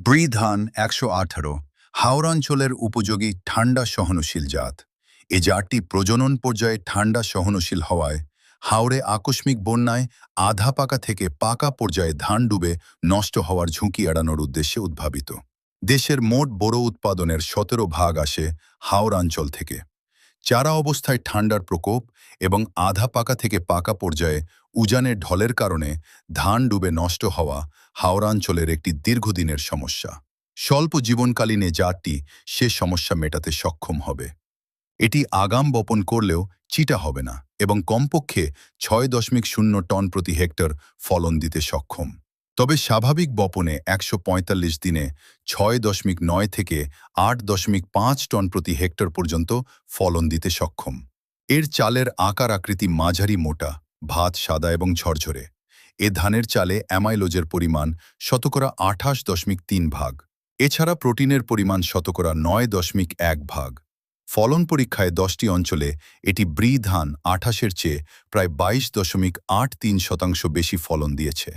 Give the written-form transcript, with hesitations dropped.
ব্রি ধান ১১৮ হাওড়াঞ্চলের উপযোগী ঠান্ডা সহনশীল জাত। এ জাতটি প্রজনন পর্যায়ে ঠান্ডা সহনশীল হওয়ায় হাওড়ে আকস্মিক বন্যায় আধা পাকা থেকে পাকা পর্যায়ে ধান ডুবে নষ্ট হওয়ার ঝুঁকি এড়ানোর উদ্দেশ্যে উদ্ভাবিত। দেশের মোট বোরো উৎপাদনের ১৭% আসে হাওড়াঞ্চল থেকে। চারা অবস্থায় ঠান্ডার প্রকোপ এবং আধা পাকা থেকে পাকা পর্যায়ে উজানের ঢলের কারণে ধান ডুবে নষ্ট হওয়া হাওড়াঞ্চলের একটি দীর্ঘদিনের সমস্যা। স্বল্প জীবনকালীন এ জাতটি সে সমস্যা মেটাতে সক্ষম হবে। এটি আগাম বপন করলেও চিটা হবে না এবং কমপক্ষে ৬.০ টন প্রতি হেক্টর ফলন দিতে সক্ষম। তবে স্বাভাবিক বপনে ১৪৫ দিনে ৬.৯ থেকে ৮.৫ টন প্রতি হেক্টর পর্যন্ত ফলন দিতে সক্ষম। এর চালের আকার আকৃতি মাঝারি মোটা, ভাত সাদা এবং ঝরঝরে। এ ধানের চালে অ্যামাইলোজের পরিমাণ ২৮.৩%। এছাড়া প্রোটিনের পরিমাণ ৯.১%। ফলন পরীক্ষায় ১০টি অঞ্চলে এটি ব্রি ধান ২৮-এর চেয়ে প্রায় ২২.৮৩% বেশি ফলন দিয়েছে।